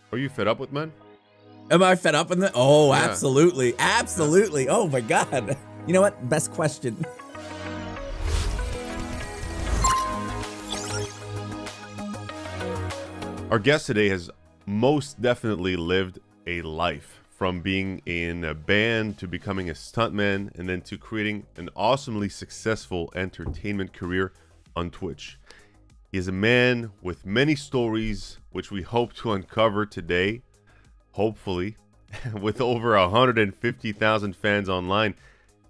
Are you fed up with men? Am I fed up with it? Oh, Yeah. absolutely. Absolutely. Oh my God. You know what? Best question. Our guest today has most definitely lived a life, from being in a band to becoming a stuntman and then to creating an awesomely successful entertainment career on Twitch. He is a man with many stories, which we hope to uncover today, hopefully. With over 150,000 fans online,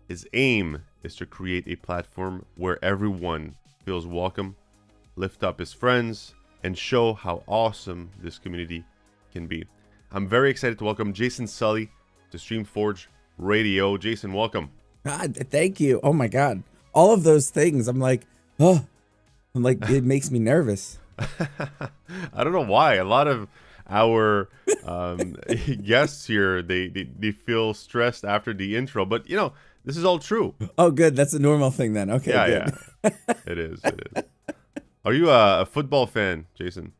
his aim is to create a platform where everyone feels welcome, lift up his friends, and show how awesome this community can be. I'm very excited to welcome JasonSulli to Streamforge Radio. Jason, welcome. God, thank you. Oh my God. All of those things. I'm like, it makes me nervous. I don't know why. A lot of our guests here, they feel stressed after the intro, but you know, this is all true. Oh, good. That's a normal thing then. Okay, good. Yeah. It is. Are you a football fan, Jason?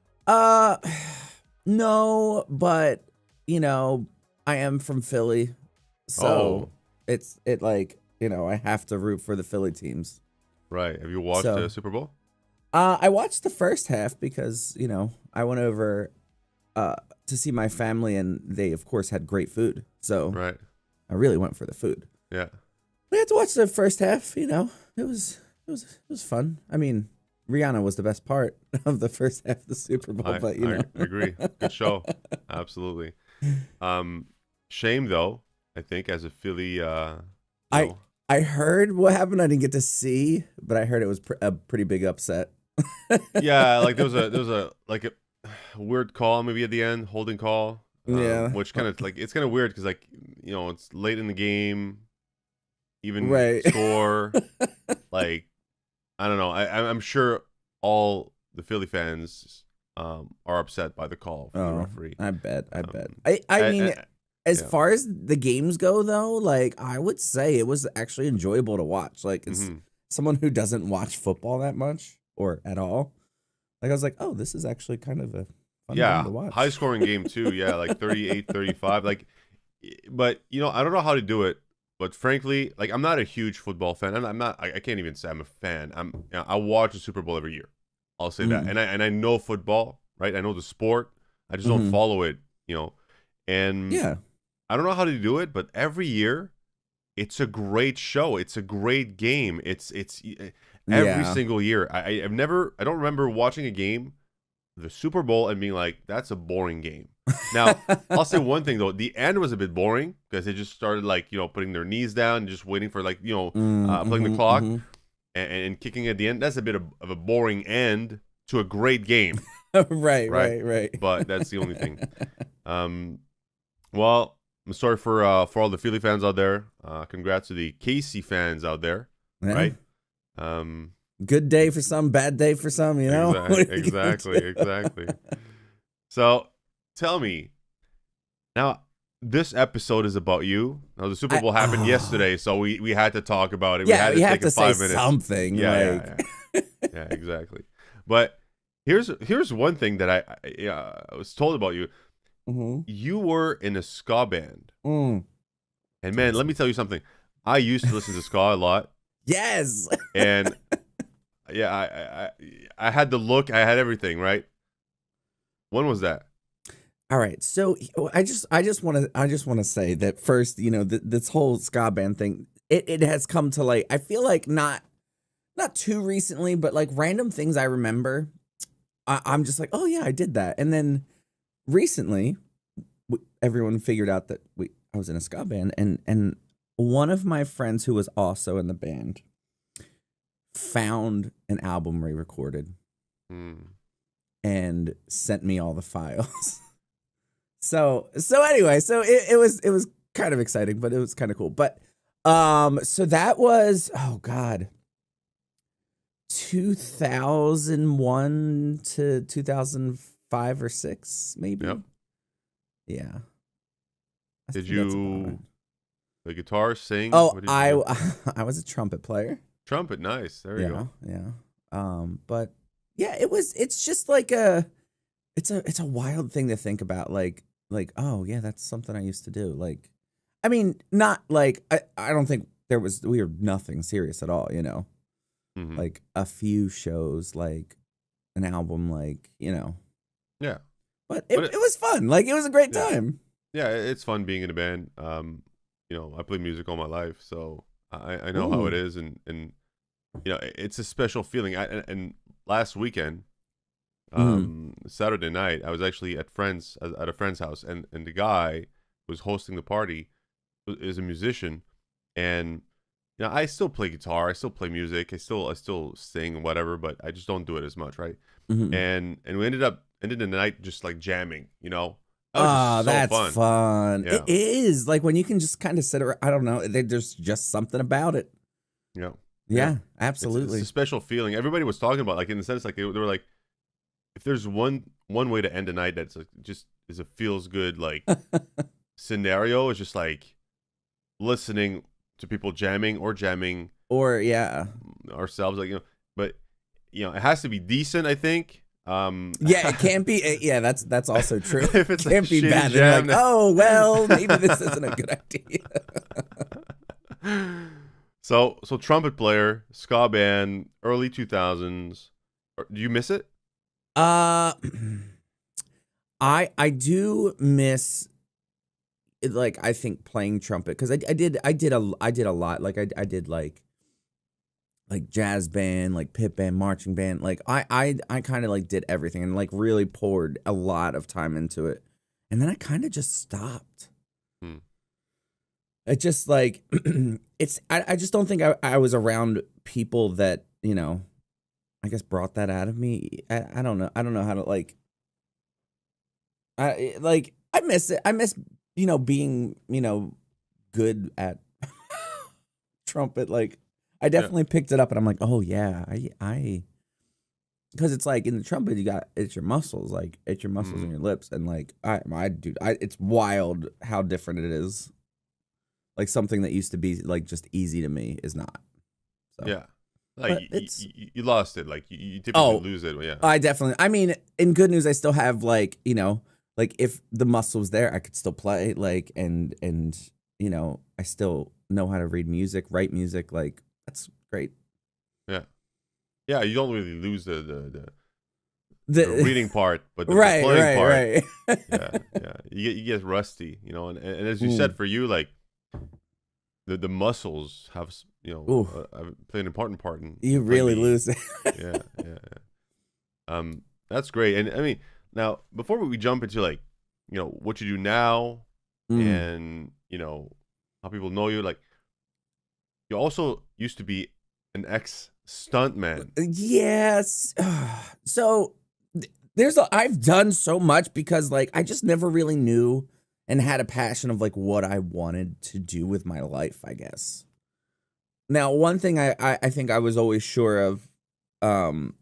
No, but you know, I am from Philly, so it's like, you know, I have to root for the Philly teams. Right. Have you watched the Super Bowl? I watched the first half because, you know, I went over to see my family, and they of course had great food. So right. I really went for the food. Yeah. We had to watch the first half, you know. It was fun. I mean, Rihanna was the best part of the first half of the Super Bowl, but you know. I agree. Good show. Absolutely. Shame though, I think, as a Philly I heard what happened. I didn't get to see, but I heard it was a pretty big upset. Yeah, like there was a weird call maybe at the end, holding call. Yeah. Which kind of like, it's kind of weird because, like, you know, it's late in the game, even score. Like, I don't know. I'm sure all the Philly fans are upset by the call from the referee. I bet. I mean, as far as the games go, though, like, I would say it was actually enjoyable to watch. Like, it's someone who doesn't watch football that much or at all. Like, I was like, oh, this is actually kind of a fun game to watch. High scoring game too. Yeah, like 38-35. Like, but you know, I don't know how to do it. But frankly, like, I'm not a huge football fan. I'm not. I can't even say I'm a fan. I watch the Super Bowl every year. I'll say that. And I know football, right? I know the sport. I just don't follow it, you know. And yeah, I don't know how to do it, but every year, it's a great show. It's a great game. It's every single year. I don't remember watching a game, the Super Bowl, and being like, that's a boring game. Now, I'll say one thing though. The end was a bit boring because they just started, like, you know, putting their knees down and just waiting for, like, you know, playing the clock and kicking at the end. That's a bit of a boring end to a great game. right. But that's the only thing. Well, I'm sorry for all the Philly fans out there. Congrats to the KC fans out there. Yeah. Right. Good day for some, bad day for some, you know? Exactly. So tell me, now this episode is about you. Now the Super Bowl happened yesterday, so we had to talk about it. Yeah, we had to take 5 minutes. Something. Yeah, exactly. But here's one thing that I was told about you. You were in a ska band. And man, let me tell you something. I used to listen to ska a lot. Yes. And yeah, I had the look, I had everything, right? When was that? All right, so I just want to say that first, you know, this whole Ska Band thing, it has come to, like, I feel like not too recently, but like random things I remember, I'm just like, oh yeah, I did that, and then recently, everyone figured out that I was in a ska band, and one of my friends who was also in the band found an album re-recorded and sent me all the files. So anyway, so it was kind of exciting, but it was kind of cool. But so that was, oh God, 2001 to 2005 or 6 maybe. Yep. Yeah. Did you the guitar, sing? Oh, I was a trumpet player. Trumpet, nice. There you go. Yeah. But yeah, it's just like it's a wild thing to think about. Like, oh yeah, that's something I used to do. Like, I mean, not like I don't think we were nothing serious at all, you know. Hmm. Like a few shows, like an album, like, you know. Yeah, But but it was fun. Like it was a great yeah, time. yeah, it's fun being in a band. I play music all my life, so I know how it Ooh. is, and it's a special feeling. And last weekend, Mm. Saturday night, I was actually at a friend's house, and the guy who was hosting the party is a musician, and I still play guitar, I still play music, I still sing and whatever, but I just don't do it as much, right? Hmm. And we ended the night just like jamming, that was Ah, just so that's fun. fun. It Yeah, is like when you can just kind of sit around. I don't know. There's just something about it. yeah, yeah. Yeah, It's a absolutely. special feeling. Everybody was talking about, like, in the sense, like, they were like, if there's one way to end a night that's like just is a feels good like scenario, is just like listening to people jamming Or yeah. ourselves, like, but it has to be decent, I think. Yeah, it can't be. Yeah, that's also true. If It it's like a can't be shitty bad. They're like, jam, oh well, maybe this isn't a good idea. so trumpet player, ska band, early 2000s. Do you miss it? Uh, I do miss like I think playing trumpet because I did a lot. Like I did like jazz band, like pit band, marching band. Like I kind of like did everything and like really poured a lot of time into it. And then I kind of just stopped. Hmm. It just like I just don't think I was around people that, you know, I guess brought that out of me. I don't know. I don't know how to like I miss it. I miss, being, good at trumpet. Like I Yeah. definitely picked it up and I'm like, "Oh yeah, I because it's like in the trumpet it's your muscles, like it's your muscles in Mm. your lips and like it's wild how different it is. Like something that used to be like just easy to me is not. So, Yeah. Like but it's you lost it. Like you typically oh, lose it. Yeah. I definitely. I mean, in good news, I still have like, like if the muscle was there, I could still play. Like and I still know how to read music, write music. Like that's great. Yeah. Yeah. You don't really lose the The reading part, but the right, playing part. right, Yeah. right. Yeah. You get rusty. And as you Ooh, said, for you, like the muscles have ooh, play an important part you in playing really the. lose it. Yeah. Yeah. That's great. And I mean, now before we jump into, like, what you do now, Mm. and how people know you, like, you also used to be an ex stuntman. Yes. So I've done so much because like I just never really knew and had a passion of like what I wanted to do with my life, I guess. Now, one thing I think I was always sure of um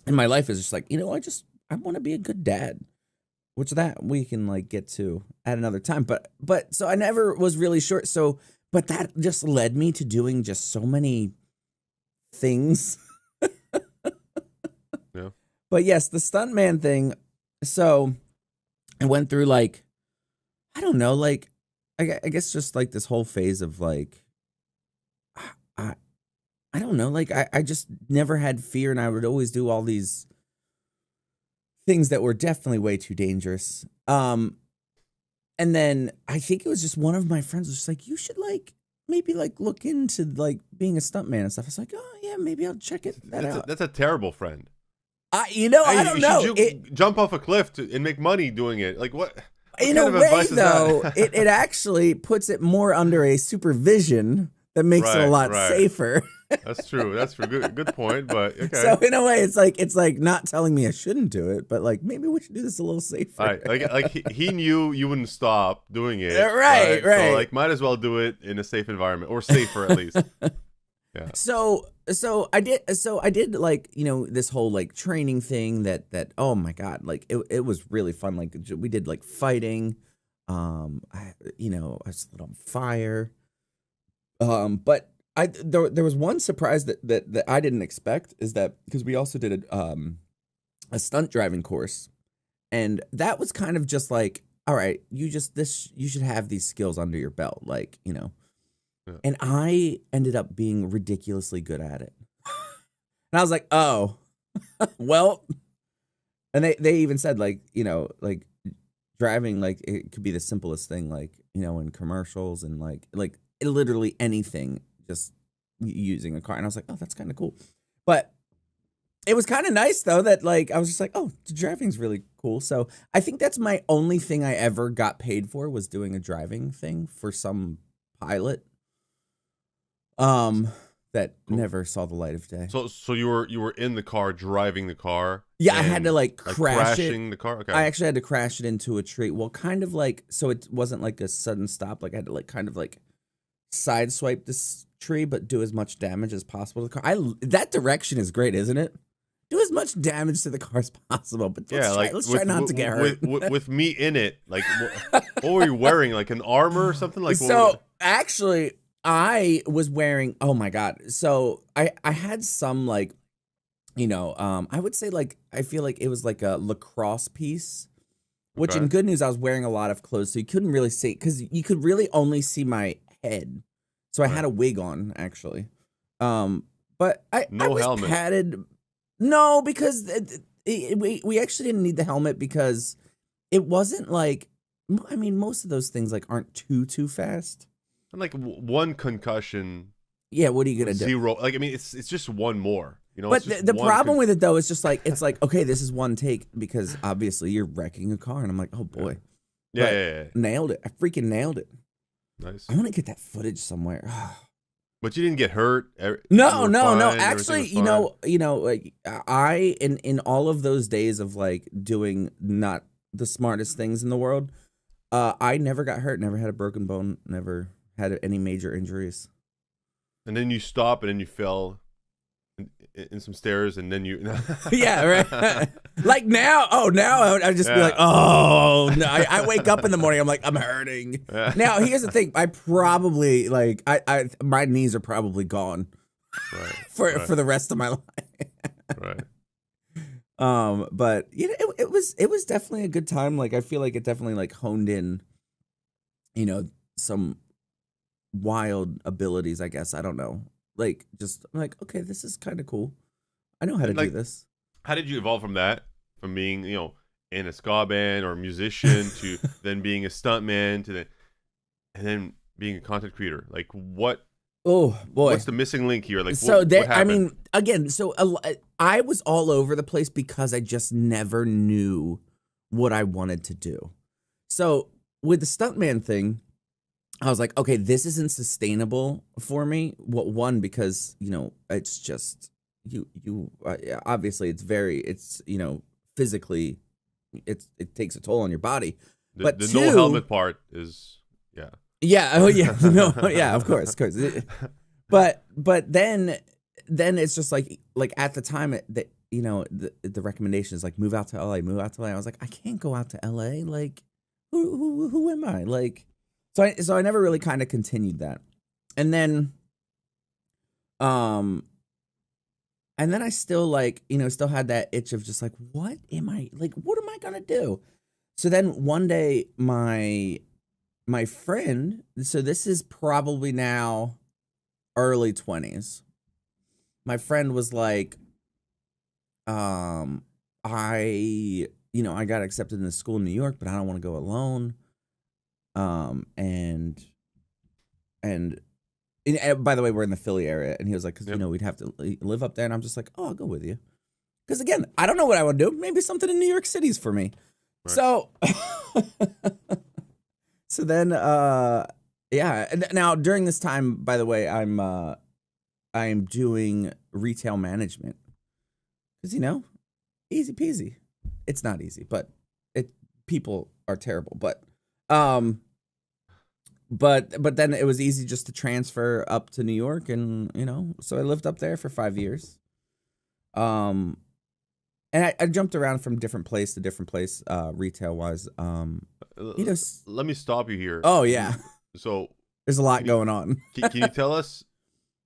in my life is just like, I want to be a good dad, which that we can like get to at another time. But so I never was really sure. So but that just led me to doing just so many things. Yeah. But yes, the stuntman thing. So I went through like, I don't know, like I guess just like this whole phase of like I I don't know, like I just never had fear and I would always do all these things that were definitely way too dangerous. And then I think it was just one of my friends was just like, you should like maybe like look into like being a stuntman and stuff. I was like, oh yeah, maybe I'll check that That's a, out. that's a terrible friend. I Hey, don't know. should you jump off a cliff and make money doing it? Like, what In a kind of way, advice is though, it that? actually puts it more under a supervision that makes it a Right, lot right. safer. That's true. That's for good point. But So okay. in a way, it's like not telling me I shouldn't do it, but like maybe we should do this a little All safer. right, like he knew you wouldn't stop doing it, Right, right? So, right. like, might as well do it in a safe environment, or safer at least. Yeah. So I did like, this whole like training thing that oh my God, like it was really fun. Like we did like fighting. I was lit on fire. But there was one surprise that I didn't expect is that because we also did a stunt driving course And that was kind of just like, all right, you should have these skills under your belt, like, you know. Yeah. And I ended up being ridiculously good at it. And I was like, oh, well, and they even said, like, you know, like driving, like it could be the simplest thing, like, you know, in commercials and like literally anything, just using a car. And I was like, oh, that's kind of cool. But it was kind of nice though that like I was just like, oh, the driving's really cool. So I think that's my only thing I ever got paid for, was doing a driving thing for some pilot. That never saw the light of day. So you were in the car, driving the car. Yeah, I had to like crashing the car. Okay. I actually had to crash it into a tree. Well, kind of like, so it wasn't like a sudden stop. Like I had to like kind of like sideswipe this tree, but do as much damage as possible to the car. That direction is great, isn't it? Do as much damage to the car as possible, but let's try not to get hurt. With me in it, like, what were you wearing? Like an armor or something? Like, so actually, I was wearing, oh my God. So I had some like, you know, I would say like, I feel like it was like a lacrosse piece, which in good news, I was wearing a lot of clothes. So you couldn't really see, because you could really only see my head. So I had a wig on actually. But I was helmet. padded. No, because we actually didn't need the helmet, because it wasn't like, I mean, most of those things like aren't too fast. And like one concussion. Yeah, what are you gonna do? Zero. Like, I mean, it's just one more. You know. But the problem with it though is just like, it's like, okay, this is one take, because obviously you're wrecking a car, and I'm like, oh boy. Yeah. Nailed it. I freaking nailed it. Nice. I want to get that footage somewhere. But you didn't get hurt. No. Actually, you know, like I in all of those days of like doing not the smartest things in the world, I never got hurt, never had a broken bone, never had any major injuries. And then you stop, and then you fell in some stairs, and then you. Yeah, right. Like now, I'd just be like, oh no. I wake up in the morning, I'm like, I'm hurting. Yeah. Now here's the thing, I probably like my knees are probably gone, right, for the rest of my life. Right. But you know, it was definitely a good time. Like I feel like it definitely like honed in, you know, some wild abilities, I guess. I don't know. Like just like, okay, this is kind of cool. I know how to do this. How did you evolve from that? From being, you know, in a ska band or a musician to then being a stuntman to then being a content creator? Like what? Oh boy, what's the missing link here? Like so what happened? I mean, again, so I was all over the place because I just never knew what I wanted to do. So with the stuntman thing, I was like, okay, this isn't sustainable for me. One, because, you know, it's just, obviously it's, you know, physically, it takes a toll on your body. But the no helmet part is, yeah. Yeah. Oh yeah. No. Yeah, of course. But then it's just like at the time that, you know, the recommendation is like, move out to LA. I was like, I can't go out to LA. Like, who am I? Like, so I never really kind of continued that. And then I still like, you know, still had that itch of just like, what am I going to do? So then one day my friend, so this is probably now early 20s. My friend was like, I got accepted in a school in New York, but I don't want to go alone. And by the way, we're in the Philly area, and he was like, because, you know, we'd have to live up there. And I'm just like, oh, I'll go with you. Because again, I don't know what I want to do. Maybe something in New York City's for me. Right. So, so then, yeah. Now during this time, by the way, I'm doing retail management because, you know, easy peasy. It's not easy, but people are terrible, but then it was easy just to transfer up to New York, and, you know, so I lived up there for 5 years. And I jumped around from different place to different place, retail wise. You know, let me stop you here. Oh yeah. So there's a lot going on. Can you tell us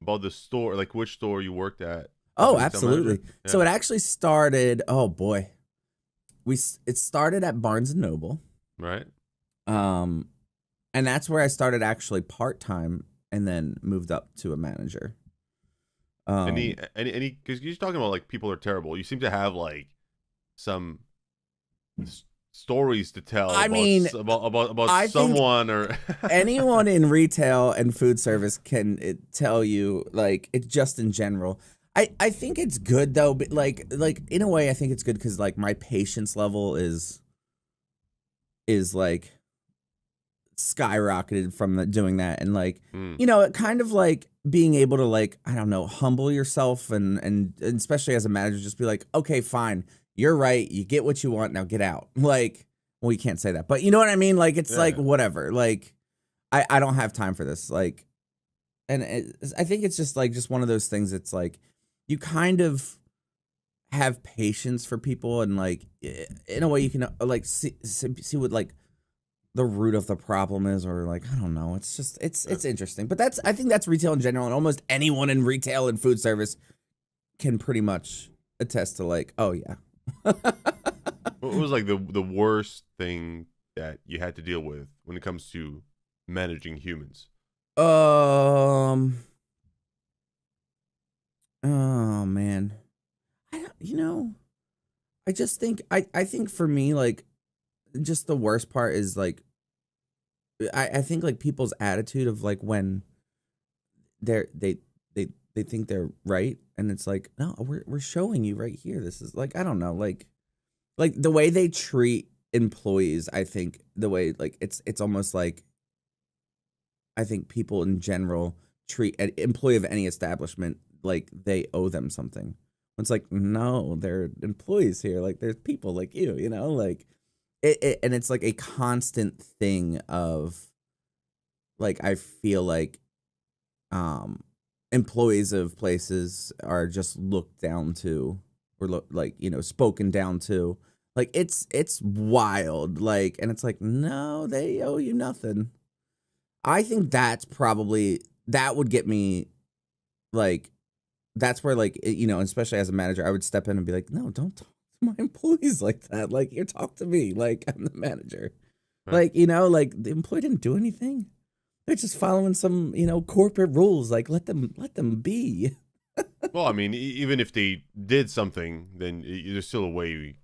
about the store, like which store you worked at? Oh, absolutely. Yeah. So it actually started, oh boy. it started at Barnes and Noble. Right. And that's where I started actually part-time and then moved up to a manager. Any because you're talking about like people are terrible. You seem to have like some stories to tell. I mean, about someone or anyone in retail and food service can tell you, like, it's just in general. I think it's good though, but like in a way I think it's good because like my patience level is like skyrocketed from doing that, and like you know, it kind of like being able to, like, I don't know, humble yourself and especially as a manager, just be like, okay, fine, you're right, you get what you want, now get out. Like, well, you can't say that, but you know what I mean, like it's like whatever, like I don't have time for this, like, and I think it's just like one of those things. It's like you kind of have patience for people, and like in a way you can like see what like the root of the problem is, or like, I don't know. It's just, it's interesting. But I think that's retail in general, and almost anyone in retail and food service can pretty much attest to like, oh yeah. What was like the worst thing that you had to deal with when it comes to managing humans? Oh man. I just think, I think for me, like, just the worst part is like I think like people's attitude of like when they think they're right, and it's like, no, we're showing you right here, this is like, I don't know, like the way they treat employees. I think the way like it's almost like, I think people in general treat an employee of any establishment like they owe them something. It's like, no, they're employees here, like there's people like you know, like and it's like a constant thing of like, I feel like employees of places are just looked down to, or like, you know, spoken down to. Like it's wild, like, and it's like, no, they owe you nothing. I think that's probably, that would get me, like, that's where, like, you know, especially as a manager, I would step in and be like, no, don't talk to my employees like that. Like, you talk to me like I'm the manager. Right. Like, you know, like the employee didn't do anything. They're just following some, you know, corporate rules. Like, let them be. Well, I mean, even if they did something, then there's still a way,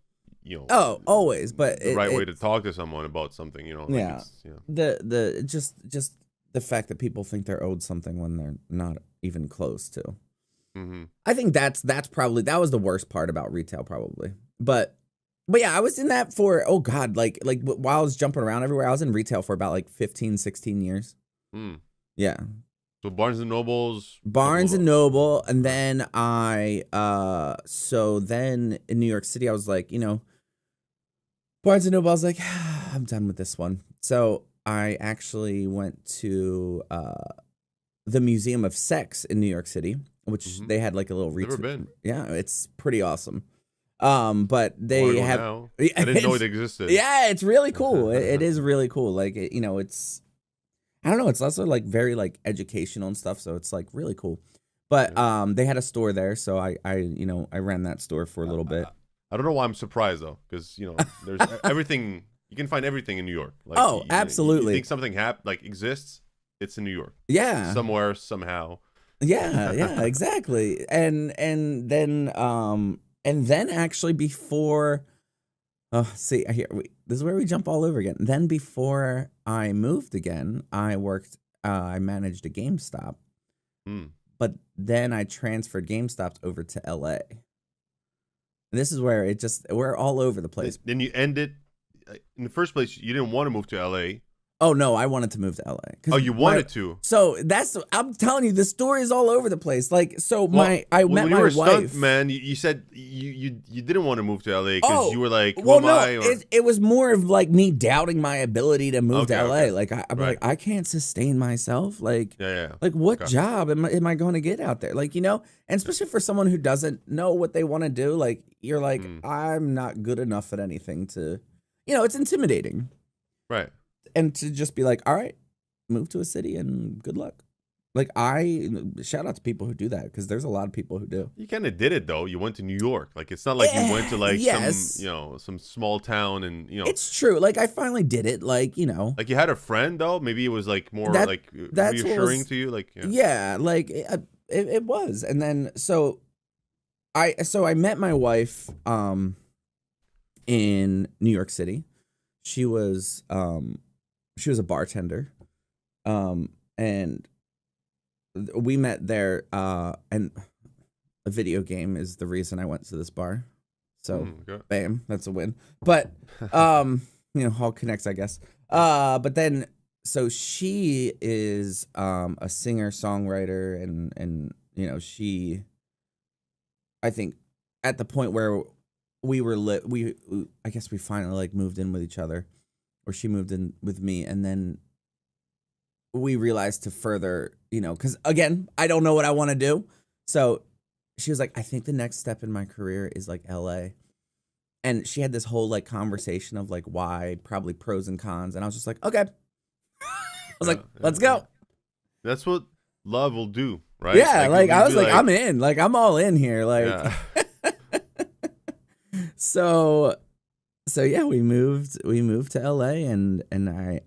you know. Oh, always, but the right way to talk to someone about something, you know. Like yeah. You know. The just the fact that people think they're owed something when they're not even close to. Mm-hmm. I think that's probably, that was the worst part about retail, probably. But yeah, I was in that for, oh God, like while I was jumping around everywhere, I was in retail for about like 15, 16 years. Yeah. So Barnes and Noble, and then so then in New York City, I was like, you know, Barnes and Noble, I was like, I'm done with this one. So I actually went to the Museum of Sex in New York City, which they had like a little retail. Never been. Yeah, it's pretty awesome. But they have. Now. I didn't know it existed. Yeah, it's really cool. It is really cool. Like, you know, it's, I don't know. It's also like very like educational and stuff. So it's like really cool. But they had a store there, so I ran that store for a little bit. I don't know why I'm surprised though, because you know there's everything. You can find everything in New York. Like, absolutely. You think something exists? It's in New York. Yeah. Somewhere, somehow. Yeah, exactly. And then actually before, see here, this is where we jump all over again. Then before I moved again, I managed a GameStop, but then I transferred GameStops over to LA. And this is where we're all over the place. Then you ended, in the first place, you didn't want to move to LA. Oh no, I wanted to move to LA. Oh, you wanted to? So I'm telling you, the story is all over the place. Like, so I met my wife. When you were a stuntman, you said you didn't want to move to LA because you were like, it was more of like me doubting my ability to move to LA. Okay. Like I'm like, I can't sustain myself. Like, like what job am I going to get out there? Like, you know, and especially for someone who doesn't know what they want to do, like you're like, I'm not good enough at anything to, you know, it's intimidating. Right. And to just be like, all right, move to a city and good luck. Like shout out to people who do that, because there's a lot of people who do. You kind of did it though. You went to New York. Like it's not like you went to like some small town and It's true. Like I finally did it. Like like you had a friend though. Maybe it was like more like reassuring to you. Like like it was. And then so I met my wife in New York City. She was a bartender, and we met there, and a video game is the reason I went to this bar. So bam, that's a win. But all connects, I guess. But then so she is a singer songwriter, and she, I think at the point where we were I guess we finally like moved in with each other, or she moved in with me, and then we realized to further, because again, I don't know what I want to do. So she was like, I think the next step in my career is like LA. And she had this whole like conversation of like why, probably pros and cons. And I was just like, okay. I was like, let's go. That's what love will do, right? Yeah, like I was like, I'm in. Like I'm all in here. Like so yeah, we moved to LA, and I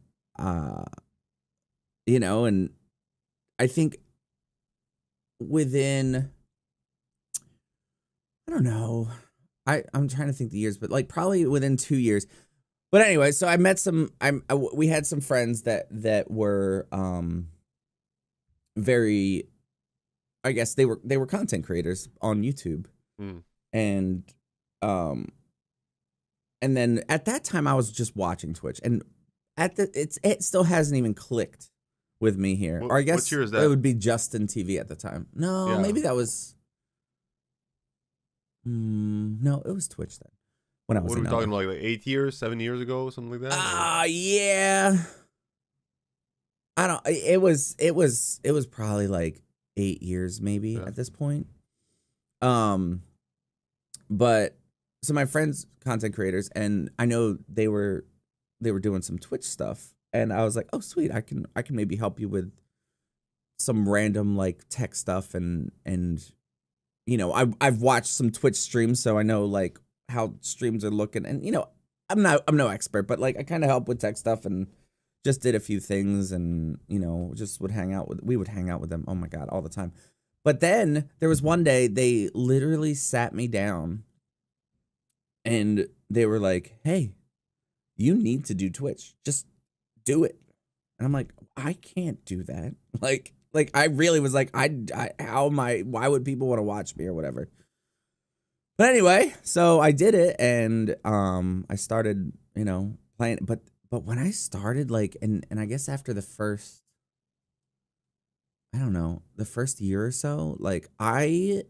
and I think within, I don't know, I'm trying to think the years, but like probably within 2 years. But anyway, so I met we had some friends that were very, I guess they were content creators on YouTube. And then at that time I was just watching Twitch, and it still hasn't even clicked with me here. Or I guess what year is that? It would be Justin TV at the time. No, maybe that was no, it was Twitch then. When I was what are we talking about, like 8 years, 7 years ago, something like that? Yeah. I don't, it was probably like 8 years maybe at this point. But so my friends, content creators, and I know they were doing some Twitch stuff, and I was like, oh sweet, I can maybe help you with some random like tech stuff, and I've watched some Twitch streams, so I know like how streams are looking, and I'm no expert, but like I kind of help with tech stuff, and just did a few things, and just would hang out with them. Oh my god, all the time. But then there was one day they literally sat me down and they were like, hey, you need to do Twitch. Just do it. And I'm like, I can't do that. Like I really was like, why would people want to watch me or whatever? But anyway, so I did it, and I started, playing, but when I started, like, and I guess after the first, I don't know, the first year or so, like I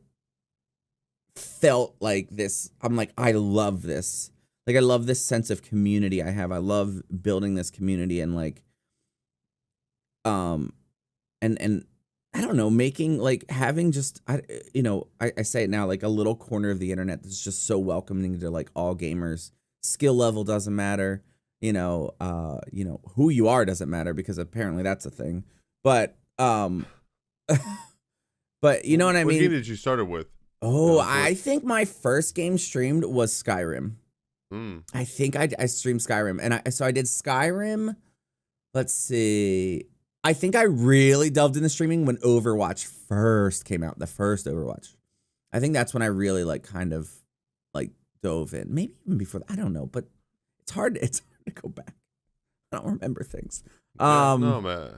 felt like this, I'm like, I love this. Like, I love this sense of community I have. I love building this community, and like, and I don't know, making, like, having just, I say it now, like a little corner of the internet that's just so welcoming to like all gamers. Skill level doesn't matter, who you are doesn't matter, because apparently that's a thing. But, but you know what I mean? What game did you start it with? Oh, I think my first game streamed was Skyrim. I think I streamed Skyrim, and I did Skyrim. Let's see. I think I really delved into streaming when Overwatch first came out, the first Overwatch. I think that's when I really like kind of like dove in. Maybe even before that. I don't know, but it's hard to go back. I don't remember things. No, man.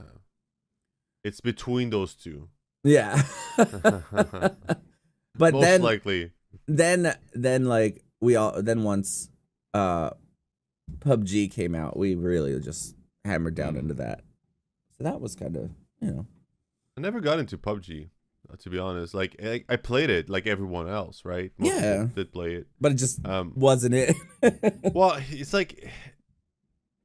It's between those two. Yeah. But most likely. Then like once PUBG came out, we really just hammered down into that. So that was kind of, I never got into PUBG, to be honest. Like I played it like everyone else, right? Most people did play it, but it just wasn't it. Well, it's like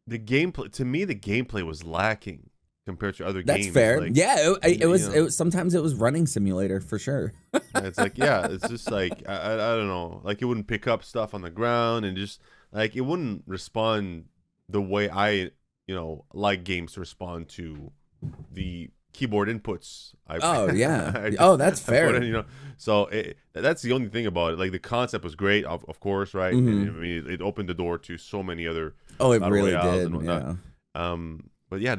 the gameplay. To me, the gameplay was lacking compared to other games. That's fair. Like, yeah, it was. Sometimes it was running simulator for sure. It's like, it's just like I don't know. Like it wouldn't pick up stuff on the ground, and just like it wouldn't respond the way I like games to respond to the keyboard inputs. Oh yeah. I That's I put fair. in, so that's the only thing about it. Like the concept was great, of course, right? And, I mean, it opened the door to so many other Oh, it battle really royales did. and whatnot. Yeah. But yeah,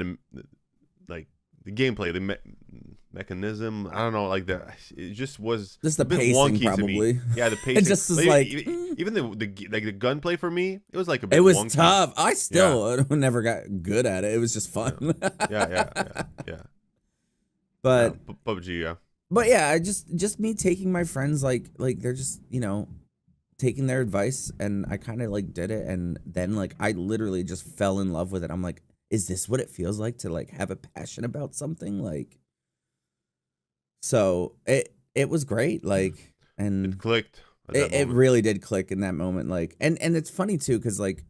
like the gameplay, the mechanism, I don't know, like it just was Just the a bit pacing, wonky probably. to me. Yeah, the pacing. It just was like even the gunplay for me, it was like a bit it was wonky. tough. I still never got good at it. It was just fun. Yeah. But PUBG, yeah. But yeah, I just me taking my friends like they're just, taking their advice, and I kind of like did it, and then like I literally just fell in love with it. I'm like, is this what it feels like to like have a passion about something? Like, so it was great, like, and It clicked. it really did click in that moment, like, and it's funny too, because like,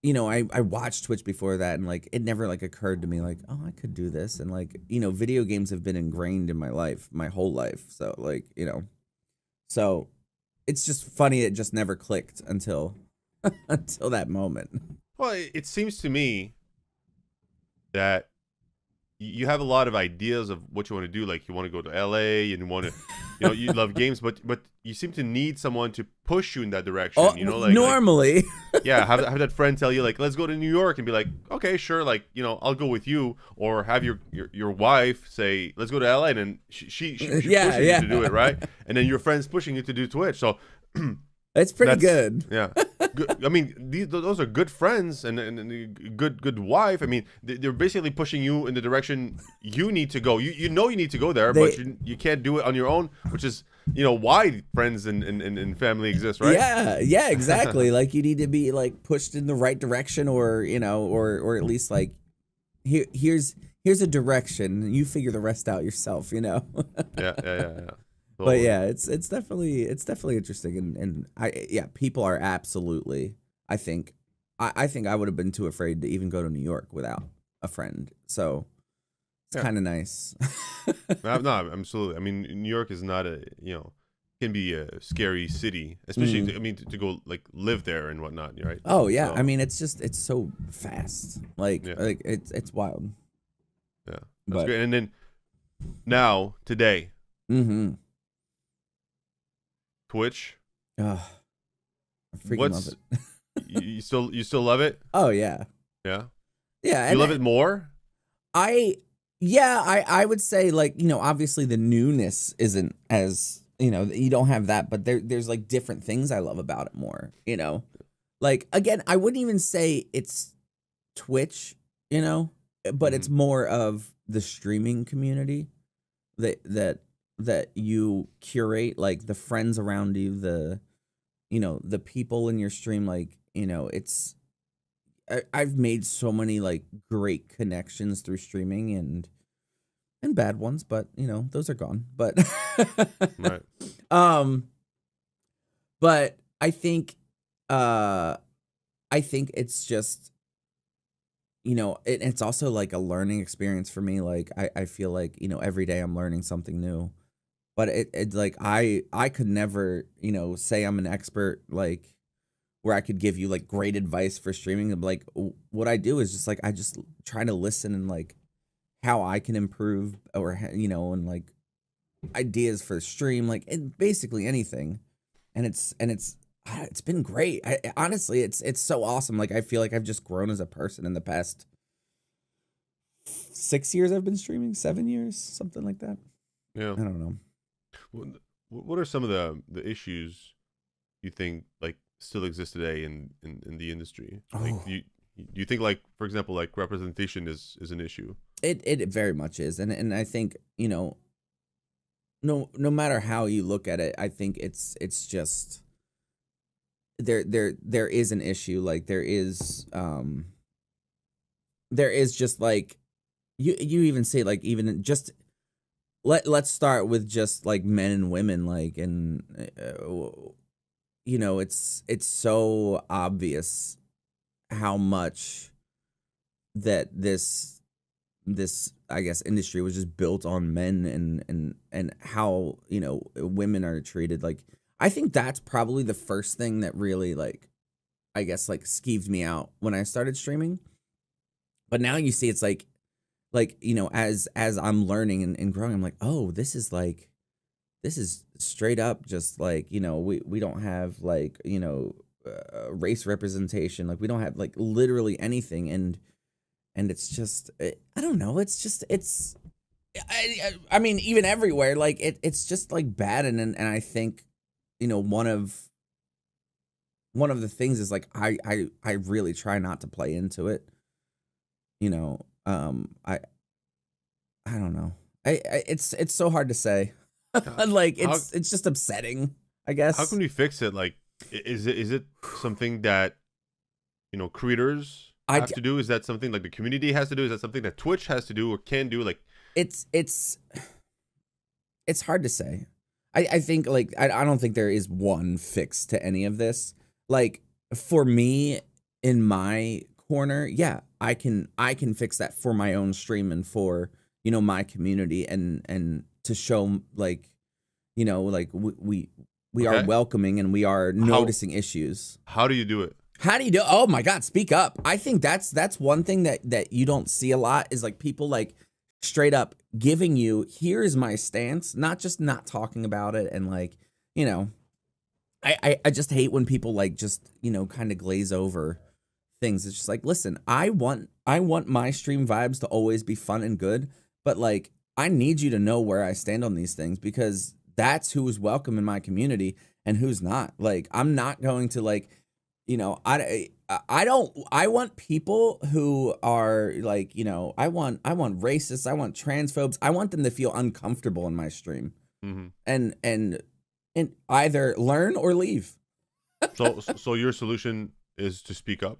I watched Twitch before that, and like it never like occurred to me like, oh, I could do this, and like, video games have been ingrained in my life, my whole life, so like, so it's just funny it just never clicked until until that moment. Well, it seems to me that you have a lot of ideas of what you want to do. Like you want to go to LA and you want to, you love games, but you seem to need someone to push you in that direction. Oh, Like normally, yeah, have that friend tell you like, let's go to New York, and be like, okay, sure, like I'll go with you, or have your wife say, let's go to LA, and then she pushes you to do it, right? And then your friend's pushing you to do Twitch, so it's pretty good. Yeah. I mean, those are good friends and a good wife. I mean, they're basically pushing you in the direction you need to go. You need to go there, but you can't do it on your own, which is why friends and family exist, right? Yeah, exactly. Like you need to be like pushed in the right direction, or or at least like here's a direction. You figure the rest out yourself. Yeah. But yeah, it's definitely interesting, and people are absolutely. I think I would have been too afraid to even go to New York without a friend. So it's kind of nice. No, absolutely. I mean, New York is not can be a scary city, especially to go like live there and whatnot, right? Oh yeah, so, I mean, it's so fast. Like it's wild. Yeah, that's great. And then now today. Twitch. I freaking love it. you still love it? Oh yeah. Yeah. Yeah. You love it more? I would say, like, obviously the newness isn't as, you don't have that, but there's like different things I love about it more, like, again, I wouldn't even say it's Twitch, but it's more of the streaming community that you curate, like the friends around you, the the people in your stream, like, I've made so many like great connections through streaming, and bad ones, but those are gone, but right. But I think it's just it's also like a learning experience for me. Like I feel like every day I'm learning something new. But it's like I could never, say I'm an expert, like where I could give you like great advice for streaming. Like what I do is just like I just try to listen and like how I can improve, or and like ideas for the stream, like basically anything. And it's been great. Honestly, it's so awesome. Like I feel like I've just grown as a person in the past 6 years I've been streaming, 7 years, something like that. Yeah, I don't know. What are some of the issues you think like still exist today in the industry? Like, do you think, like, for example, like representation is an issue? It very much is, and I think no matter how you look at it, I think it's just there is an issue. Like there is just like you even say, like, even just let's start with just like men and women, like, and it's so obvious how much that this I guess industry was just built on men, and how women are treated. Like I think that's probably the first thing that really, like, I guess, like skeeved me out when I started streaming. But now you see it's like like, you know, as I'm learning and growing, I'm like, oh, this is straight up just like, you know, we don't have like, you know, race representation, like we don't have like literally anything, and it's just I don't know, it's just I mean even everywhere, like it's just like bad, and I think, you know, one of the things is like I really try not to play into it, you know. I don't know, it's so hard to say. Like it's just upsetting, I guess. How can we fix it? Like, is it something that, you know, creators have to do? Is that something like the community has to do? Is that something that Twitch has to do or can do? Like, it's hard to say. I think like I don't think there is one fix to any of this. Like for me in my corner, yeah, I can fix that for my own stream and for, you know, my community, and to show like, you know, like we are welcoming and we are noticing issues. How do you do it? How do you do? Oh my God, speak up. I think that's one thing that you don't see a lot, is like people like straight up giving you, here is my stance, not just not talking about it. And like, you know, I just hate when people like just, you know, kind of glaze over things. It's just like, listen, I want my stream vibes to always be fun and good, but like I need you to know where I stand on these things, because that's who is welcome in my community and who's not. Like I'm not going to like, you know, I want people who are like, you know, I want racists, I want transphobes, I want them to feel uncomfortable in my stream, and either learn or leave. So your solution is to speak up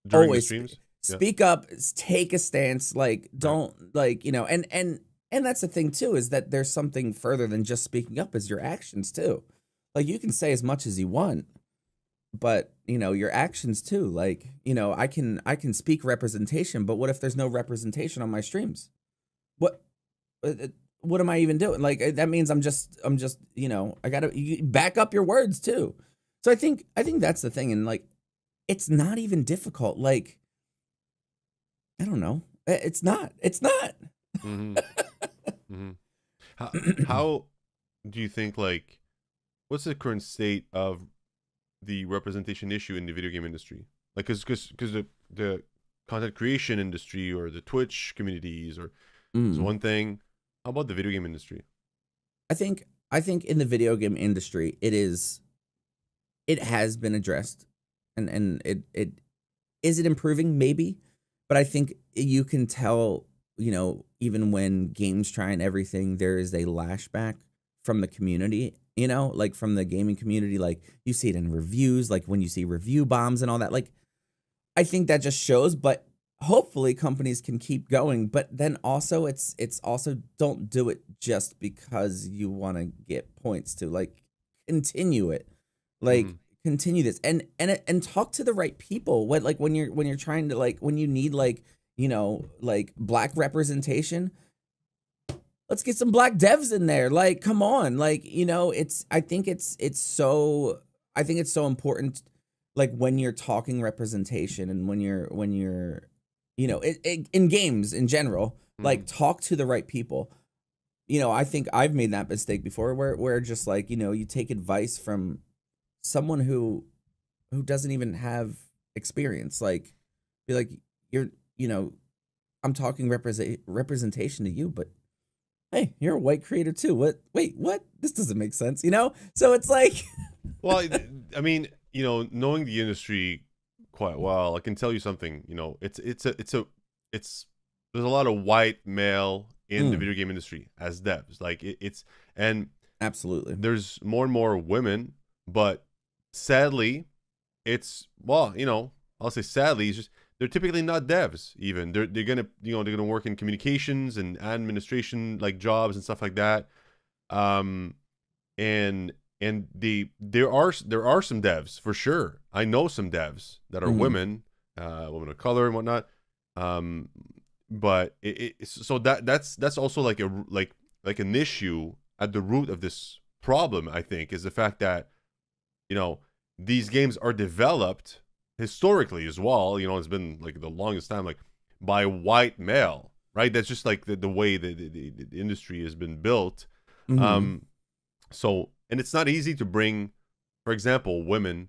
during always the streams. Speak up, take a stance, like don't like, you know, and that's the thing too, is that there's something further than just speaking up, is your actions too. Like you can say as much as you want, but you know, your actions too. Like, you know, I can speak representation, but what if there's no representation on my streams? What am I even doing? Like that means I'm just, you know, I gotta back up your words too. So I think that's the thing, and like it's not even difficult. Like I don't know, it's not. How do you think, like, what's the current state of the representation issue in the video game industry? Like, because the content creation industry or the Twitch communities or is one thing. How about the video game industry? I think in the video game industry, it has been addressed, and it is it improving? Maybe, but I think you can tell, you know, even when games try and everything, there is a lashback from the community, you know, like from the gaming community. Like you see it in reviews, like when you see review bombs and all that. Like I think that just shows, but hopefully companies can keep going. But then also it's also, don't do it just because you want to get points to, like, continue it, like continue this and talk to the right people. What, like when you're trying to, like, when you need, like, you know, like black representation, let's get some black devs in there. Like, come on. Like, you know, I think it's so important, like when you're talking representation and when you're, you know, in games in general, like talk to the right people. You know, I think I've made that mistake before where just like, you know, you take advice from someone who doesn't even have experience. Like, be like, you know, I'm talking representation to you, but hey, you're a white creator too. What? Wait, what? This doesn't make sense, you know? So it's like, well, I mean, you know, knowing the industry quite well, I can tell you something. You know, there's a lot of white male in the video game industry as devs. Like and absolutely, there's more and more women, but sadly, well, you know, I'll say sadly, it's just they're typically not devs. Even they're gonna, you know, they're gonna work in communications and administration, like jobs and stuff like that. And there are some devs for sure. I know some devs that are women, women of color and whatnot. But so that's also like an issue at the root of this problem. I think is the fact that, you know, these games are developed historically as well. You know, it's been like the longest time, like by white male. right? That's just like the way the industry has been built. Mm-hmm. So, and it's not easy to bring, for example, women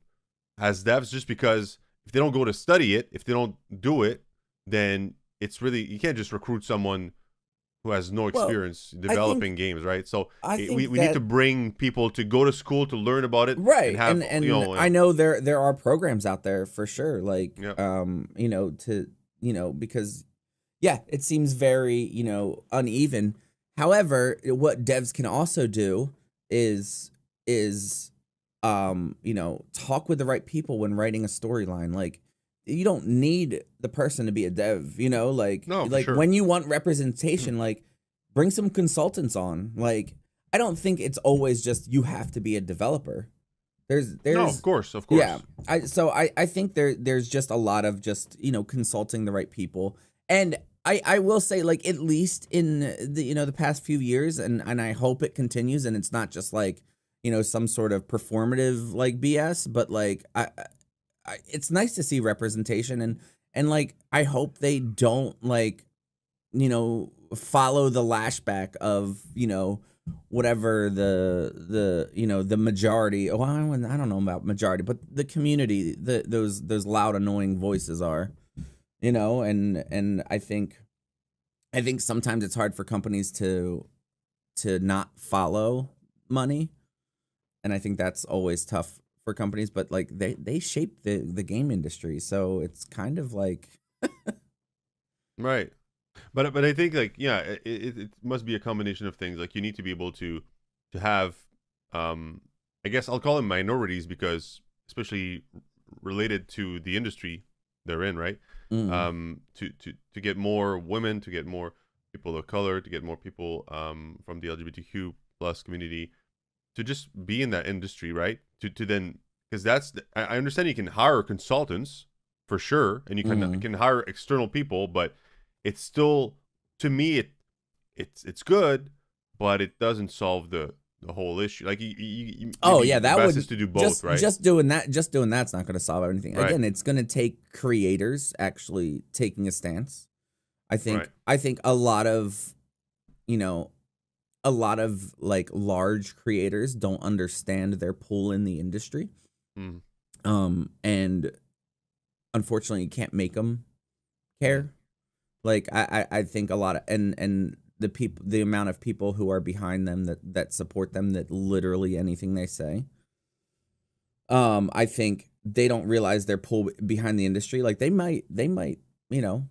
as devs, just because if they don't go to study it, if they don't do it, then it's really, you can't just recruit someone who has no Well, experience I think developing games, right? So I think we need to that bring people to go to school to learn about it and right, have, and I know there are programs out there for sure, like yeah. you know, to because yeah, it seems very uneven. However, what devs can also do is talk with the right people when writing a storyline. Like you don't need the person to be a dev, No, for like sure. when you want representation, like bring some consultants on. Like I don't think it's always just you have to be a developer. No, of There's course, of yeah. course. I think there's just a lot of just, consulting the right people. And I will say, like, at least in the past few years, and I hope it continues and it's not just like, some sort of performative like BS, but like it's nice to see representation, and like I hope they don't like, follow the lashback of, whatever the majority. Oh, I don't know about majority, but the community, those loud annoying voices are, and I think sometimes it's hard for companies to not follow money, and I think that's always tough for companies, but like they shape the game industry, so it's kind of like Right. But I think, like, yeah, it must be a combination of things. Like, you need to be able to have, I guess I'll call them minorities, because especially related to the industry they're in, right? mm, To get more women, to get more people of color, to get more people from the LGBTQ plus community, to just be in that industry, right? To then, because I understand you can hire consultants for sure, and you mm. can hire external people, but it's still, to me, it's good, but it doesn't solve the whole issue. Like, Oh maybe yeah, the that best would is to do both, just right? just doing that's not going to solve everything. Right, Again, it's going to take creators actually taking a stance. I think right. I think you know, a lot of like large creators don't understand their pull in the industry. Mm, And unfortunately you can't make them mm, care. Like I think a lot of and the amount of people who are behind them that support them, that literally anything they say. I think they don't realize their pull behind the industry. Like they might, you know,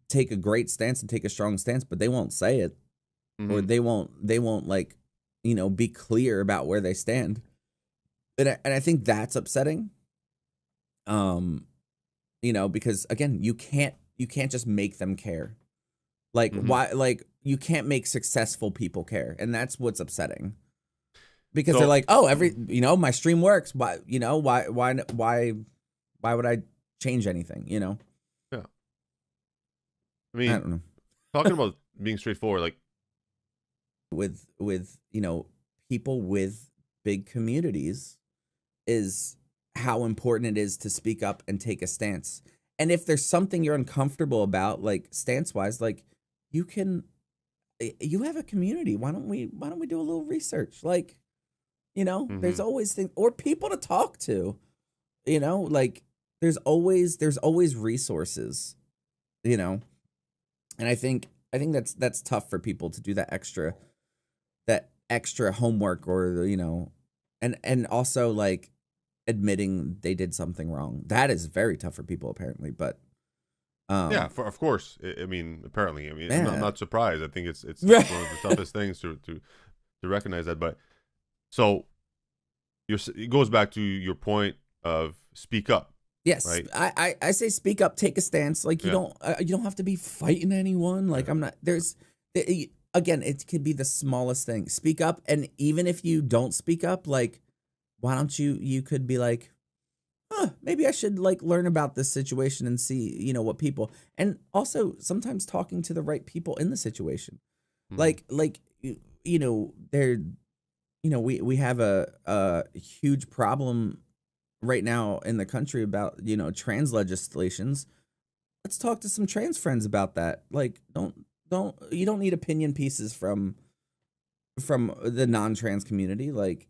take a great stance and take a strong stance, but they won't say it, or mm. they won't like, be clear about where they stand. And I think that's upsetting. Um, because again, you can't just make them care. Like Mm-hmm. why like you can't make successful people care, and that's what's upsetting. Because they're So, like, "Oh, my stream works. Why would I change anything, yeah, I I mean, don't know. talking about being straightforward, like, With people with big communities is how important it is to speak up and take a stance. And if there's something you're uncomfortable about, like stance wise, like you can, you have a community. Why don't we do a little research? Like, there's mm-hmm. always things or people to talk to, like there's always resources, you know. And I think that's tough for people to do that extra homework, or and also like admitting they did something wrong. That is very tough for people apparently, but Yeah, of course. I mean, apparently, I mean, I'm yeah. not surprised. I think it's Right. one of the toughest things to recognize that. But so it goes back to your point of speak up, Yes, right? I say speak up, take a stance. Like Yeah. you don't have to be fighting anyone. Like Yeah. I'm not. Again, it could be the smallest thing. Speak up, and even if you don't speak up, like why don't you could be like, maybe I should like learn about this situation and see, what people, and also sometimes talking to the right people in the situation. Mm-hmm. Like there, we have a huge problem right now in the country about, trans legislations. let's talk to some trans friends about that. Like, you don't need opinion pieces from the non-trans community. Like,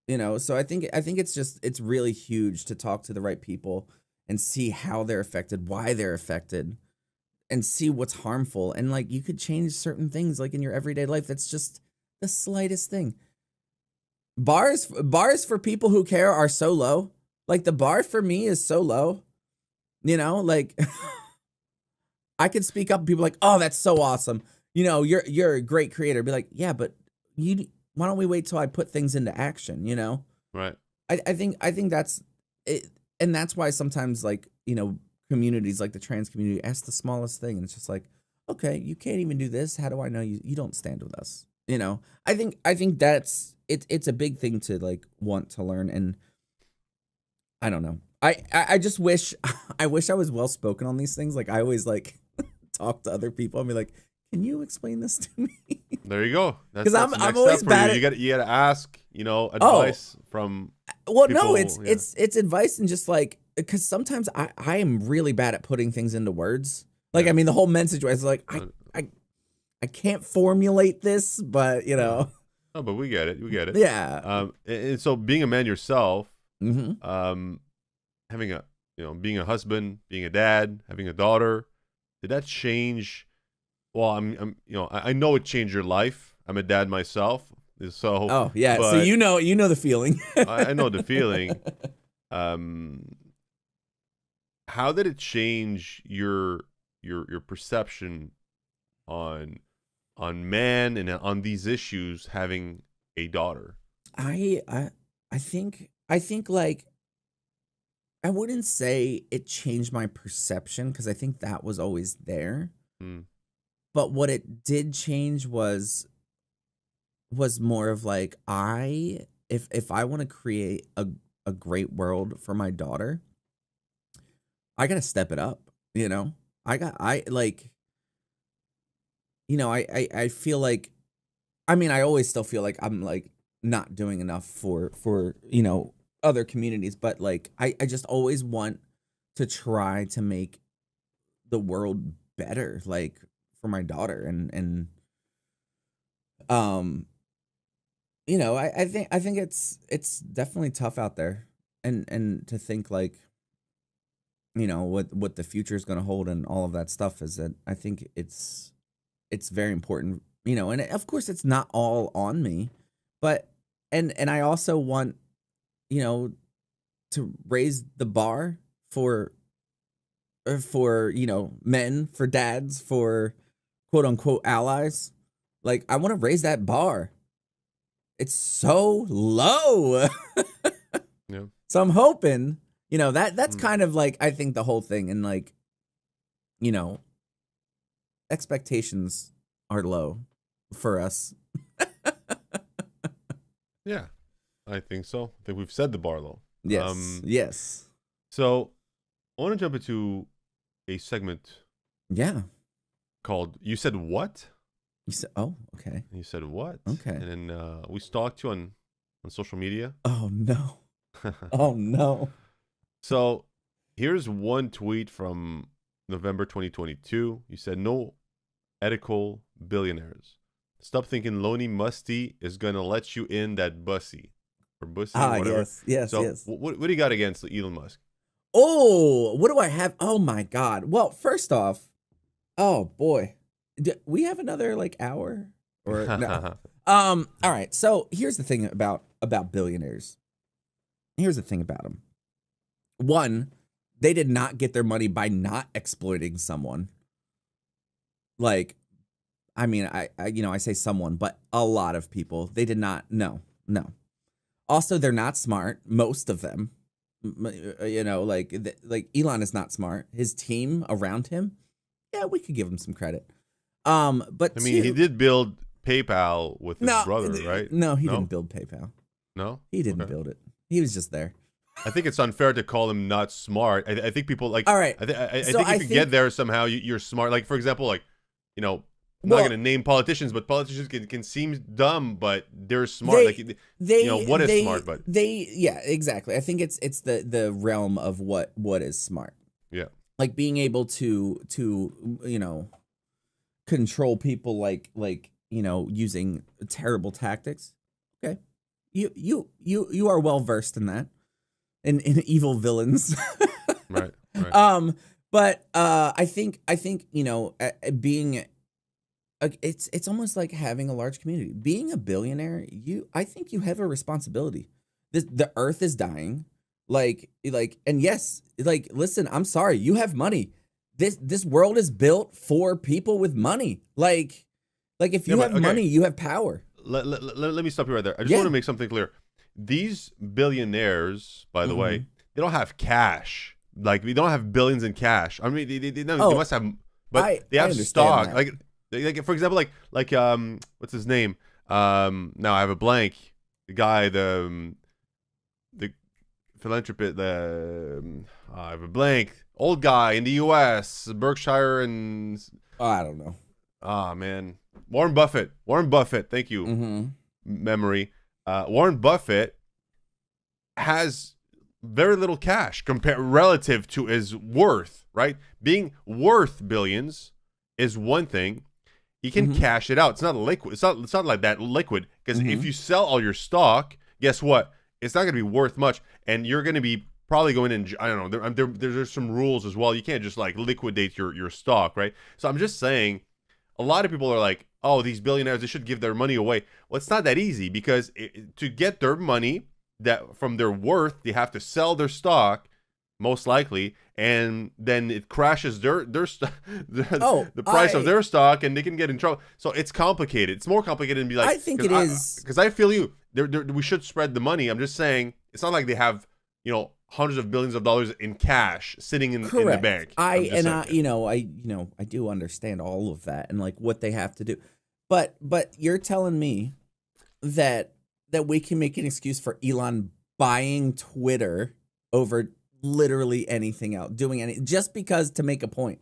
you know, so I think it's really huge to talk to the right people and see how they're affected, why they're affected, and see what's harmful. And like, you could change certain things like in your everyday life. That's just the slightest thing. Bars for people who care are so low. Like, the bar for me is so low, you know, like I could speak up and people are like, oh, that's so awesome. You know, you're a great creator. Be like, yeah, but why don't we wait till I put things into action? You know? Right. I think that's it. And that's why sometimes, like, you know, communities like the trans community ask the smallest thing. And it's just like, okay, you can't even do this. How do I know you don't stand with us? You know, I think that's it's a big thing to like want to learn. And I don't know. I just wish I was well spoken on these things. Like, I always like talk to other people and be like, can you explain this to me? There you go. Because I'm always bad at you gotta ask, you know, advice from well, people, no, it's advice, and just like, because sometimes I am really bad at putting things into words. Like, I mean, the whole message was like, I can't formulate this, but you know. Oh, but we get it. Yeah. And so being a man yourself, Mm-hmm. having a, you know, being a husband, being a dad, having a daughter, did that change? Well, I'm you know, I know it changed your life. I'm a dad myself, so. Oh yeah, so you know the feeling. I know the feeling. How did it change your perception on man and on these issues having a daughter? I think like, I wouldn't say it changed my perception, because I think that was always there. But what it did change was more of like, if I want to create a great world for my daughter, I gotta step it up, you know? I feel like, I mean, I always still feel like I'm like not doing enough for, you know, other communities, but like, I just always want to try to make the world better, like, for my daughter. And you know, I think it's definitely tough out there, and to think like, you know, what the future is going to hold and all of that stuff, is that I think it's very important, you know. And of course it's not all on me, but and I also want, you know, to raise the bar for, you know, men, for dads, for quote unquote allies. Like, I want to raise that bar. It's so low. Yeah. So I'm hoping, you know, that's kind of like, I think the whole thing, and like, you know, expectations are low for us. Yeah, I think so. I think we've said the bar low. Yes. Yes. So I want to jump into a segment. Yeah. Called You Said What? You said, oh, okay. You said what? Okay. And then we stalked you on social media. Oh no. Oh no. So here's one tweet from November 2022. You said, no ethical billionaires. Stop thinking Lonely Musty is gonna let you in that bussy. Or bussy, whatever. Yes. So what do you got against Elon Musk? Oh, what do I have? Oh my God. Well, first off, oh boy, we have another like hour or no? All right. So here's the thing about billionaires. Here's the thing about them. One, they did not get their money by not exploiting someone. Like, I mean, I you know, I say someone, but a lot of people, they did not. No. Also, they're not smart. Most of them, you know, like Elon is not smart. His team around him, yeah, we could give him some credit. But I mean, he did build PayPal with his brother, right? No, he didn't build PayPal. No, he didn't build it. He was just there. I think it's unfair to call him not smart. I think people like. All right. I think if you get there somehow, you're smart. Like, for example, like, you know, I'm not going to name politicians, but politicians can seem dumb, but they're smart. You know, what is smart? But yeah, exactly. I think it's the realm of what is smart. Yeah. like being able to you know, control people like you know, using terrible tactics. Okay, you are well versed in that, in evil villains. Right. But I think you know, being it's almost like having a large community. Being a billionaire, I think you have a responsibility. The earth is dying. Like, and yes, like, listen, I'm sorry, you have money. This world is built for people with money. Like if you have money, you have power. Let me stop you right there. I just want to make something clear. These billionaires, by the way, they don't have cash. Like, we don't have billions in cash. I mean, they must have, but they have stock. Like, for example, like what's his name? Now I have a blank. The guy, the philanthropist, I have a blank. Old guy in the U.S., Berkshire and I don't know. Ah, man, Warren Buffett. Thank you. Memory. Warren Buffett has very little cash relative to his worth. Right, being worth billions is one thing. He can cash it out. It's not liquid. It's not like that liquid. Because if you sell all your stock, guess what? It's not going to be worth much, and you're going to be probably going in. I don't know. There's some rules as well. You can't just like liquidate your stock, right? So I'm just saying, a lot of people are like, oh, these billionaires, they should give their money away. Well, it's not that easy, because to get their money that from their worth, they have to sell their stock, most likely, and then it crashes the price of their stock, and they can get in trouble. So it's complicated. It's more complicated than be like, I think it is, because I feel you. We should spread the money. I'm just saying, it's not like they have, you know, hundreds of billions of dollars in cash sitting in the bank. I do understand all of that and like what they have to do, but you're telling me that we can make an excuse for Elon buying Twitter over literally anything else, doing anything just because to make a point,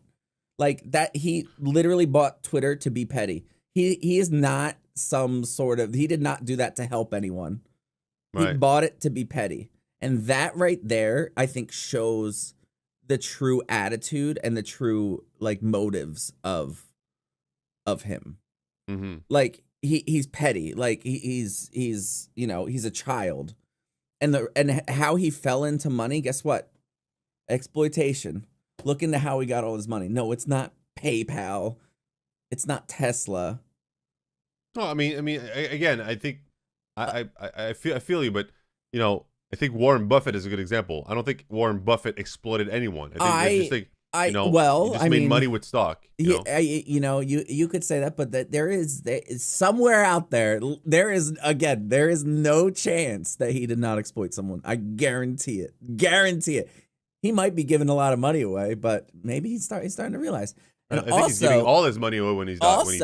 like that he literally bought Twitter to be petty. He is not some sort of, he did not do that to help anyone. Right. He bought it to be petty. And that right there, I think, shows the true attitude and the true like motives of him. Like he's petty. Like he's you know, he's a child. And how he fell into money, guess what? Exploitation. Look into how he got all his money. No, it's not PayPal. It's not Tesla. No, I mean, again, I think I feel you, but you know, I think Warren Buffett is a good example. I don't think Warren Buffett exploited anyone. I just made money with stock. You know, you could say that, but that there is somewhere out there. There is no chance that he did not exploit someone. I guarantee it. He might be giving a lot of money away, but maybe he's starting to realize. And I think he's giving all his money away when he dies.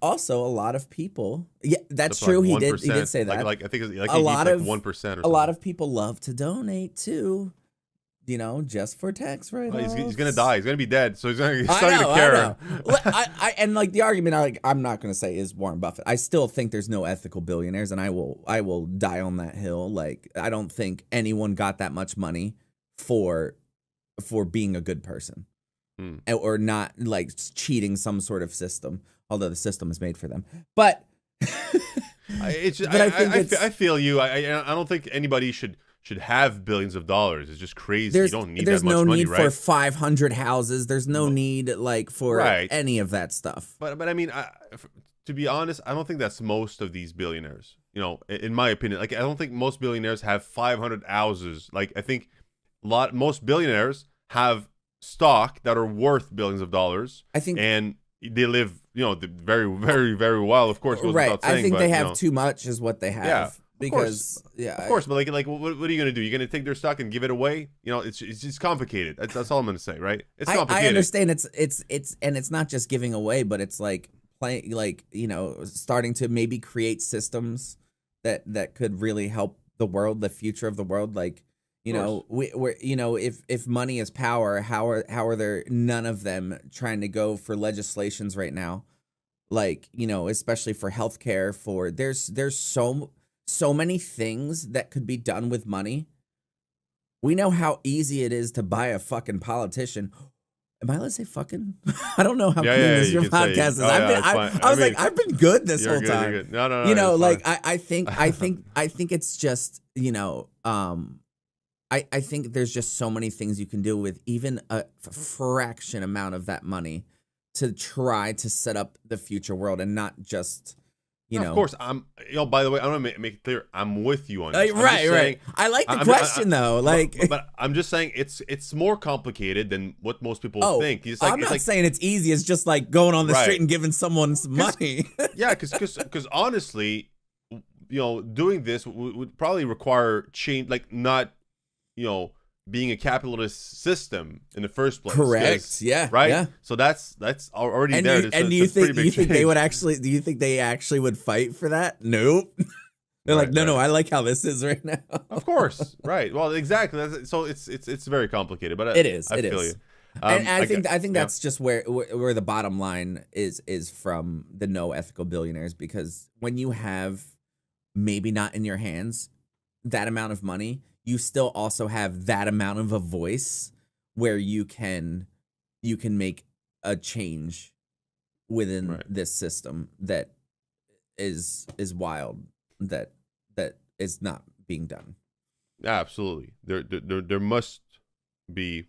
Also, a lot of people. Yeah, that's true. He did say that. Like I think it's like a lot of 1% or something. A lot of people love to donate too. You know, just for tax write-offs. He's gonna die. He's gonna be dead. So he's not gonna care. And like the argument, I'm not gonna say is Warren Buffett. I still think there's no ethical billionaires, and I will die on that hill. Like I don't think anyone got that much money for being a good person. Or not like cheating some sort of system, although the system is made for them. But I feel you. I don't think anybody should have billions of dollars. It's just crazy. You don't need that much money, right? There's no need for 500 houses. There's no need like for any of that stuff. But I mean, to be honest, I don't think that's most of these billionaires. You know, in my opinion, like I don't think most billionaires have 500 houses. Like I think most billionaires have stock that are worth billions of dollars. I think, and they live, you know, very, very, very well. Of course, goes without saying, I think they have too much, is what they have. Yeah, because of course. But like, what are you gonna do? You're gonna take their stock and give it away? You know, it's just complicated. That's all I'm gonna say, right? It's complicated. I understand. It's not just giving away, but it's like playing, like, you know, starting to maybe create systems that could really help the world, the future of the world, like. You know, we're you know, if money is power, how are there none of them trying to go for legislations right now? Like, you know, especially for healthcare, there's so many things that could be done with money. We know how easy it is to buy a fucking politician. Am I allowed to say fucking? I don't know how Yeah, clean yeah, this you your can say- podcast is. oh, yeah, it's fine. I was mean, like, I've been good this you're whole good, time. you're good. No, no, no. You know, it's like fine. I think it's just, you know, I think there's just so many things you can do with even a fraction amount of that money to try to set up the future world and not just, you know. Of course, by the way, I want to make it clear. I'm with you on this. Right. I like the question though. Like, but I'm just saying it's more complicated than what most people think. I'm not saying it's easy. It's just like going on the street and giving someone some money. Yeah, because honestly, you know, doing this would probably require change, like not, you know, being a capitalist system in the first place. Correct. Yeah. Right. Yeah. So that's already and there. Do you think they would actually? Do you think they actually would fight for that? Nope. They're like, no, I like how this is right now. Of course, right. Well, exactly. So it's very complicated, but it is. I feel you. And I think that's just where the bottom line is from the no ethical billionaires, because when you have maybe not in your hands that amount of money, you still also have that amount of a voice where you can make a change within this system that is wild, that is not being done. Absolutely. There must be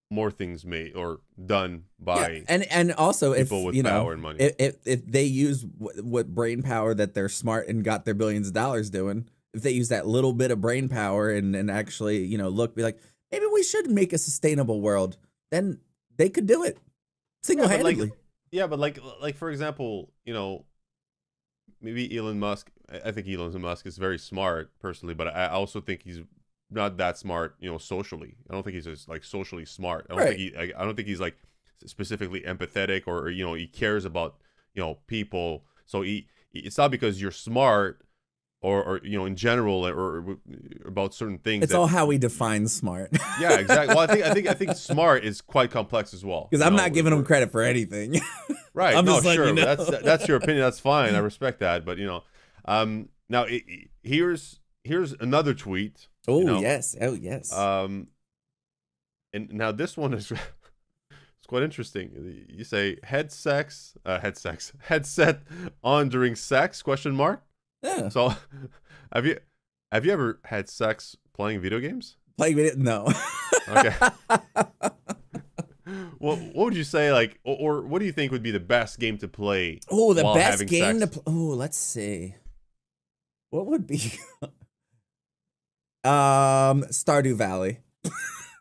more things made or done by and also people with power and money. If they use what brain power that they're smart and got their billions of dollars doing, if they use that little bit of brain power and actually, you know, be like, maybe we should make a sustainable world, then they could do it single-handedly. But like for example, you know, maybe Elon Musk. I think Elon Musk is very smart personally, but I also think he's not that smart, you know, socially. I don't think he's just like socially smart. I don't think he's like specifically empathetic or you know, he cares about, you know, people. So it's not because you're smart or you know, in general or about certain things. It's all how we define smart. Yeah, exactly. Well, I think smart is quite complex as well. Because I'm not giving him credit for anything. Right. I'm no, just sure. you know. That's your opinion. That's fine. I respect that. But you know, now here's another tweet. Oh, you know, yes. Oh, yes. And now this one is it's quite interesting. You say headset on during sex ? Yeah. So have you ever had sex playing video games? Playing video? No. Okay. Well, what would you say, like, or what do you think would be the best game to play? Oh, the best game sex? to play. Oh, let's see. What would be Stardew Valley.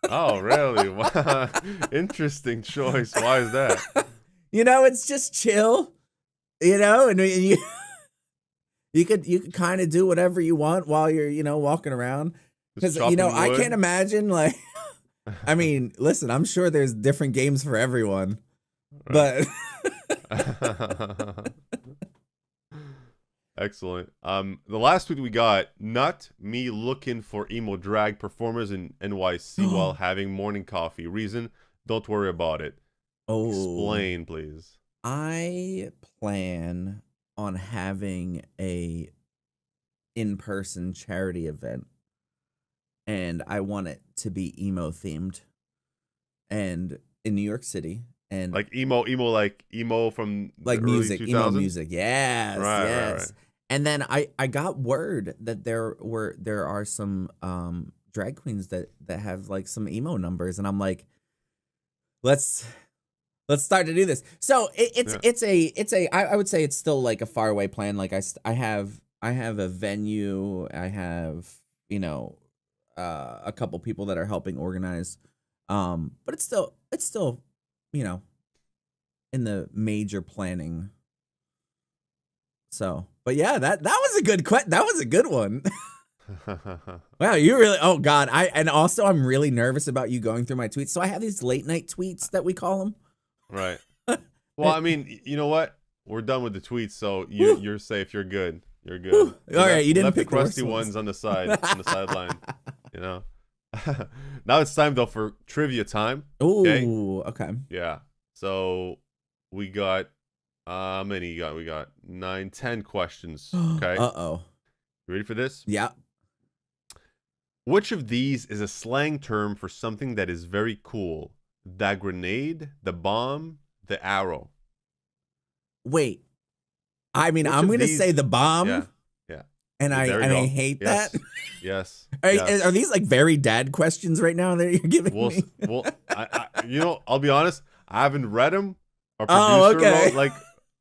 Oh, really? Wow. Interesting choice. Why is that? You know, it's just chill. You know, and you could kind of do whatever you want while you're, you know, walking around. Because, you know, I can't imagine, like, I mean, listen, I'm sure there's different games for everyone, right. But excellent. The last tweet we got, not me looking for emo drag performers in NYC while having morning coffee. Reason, don't worry about it. Oh, explain, please. I plan on having a in-person charity event, and I want it to be emo themed, and in New York City, and like emo like emo from like music, emo music. Yes, right, yes. Right. And then I got word that there are some drag queens that have like some emo numbers, and I'm like, let's start to do this. So I would say it's still like a faraway plan. Like I have a venue. I have, you know, a couple people that are helping organize. But it's still, you know, in the major planning. So, but yeah, that was a good that was a good one. Wow, you really, oh God. And also I'm really nervous about you going through my tweets. So I have these late night tweets that we call them. Right. Well, I mean, you know what? We're done with the tweets, so you're safe. You're good. You're good. All right, you didn't pick the crusty ones on the side, on the sideline. You know. Now it's time though for trivia time. Oh, okay. Yeah. So we got how many you got? We got 9-10 questions. Okay. Uh-oh. You ready for this? Yeah. Which of these is a slang term for something that is very cool? The grenade, the bomb, the arrow. Wait. I mean, Which I'm of going to these- say the bomb. Yeah, yeah. And There you I go. hate Yes. that. Yes. Are, yes. are these like very dad questions right now that you're giving me? Well, you know, I'll be honest. I haven't read them. Our Oh, producer okay. wrote, like,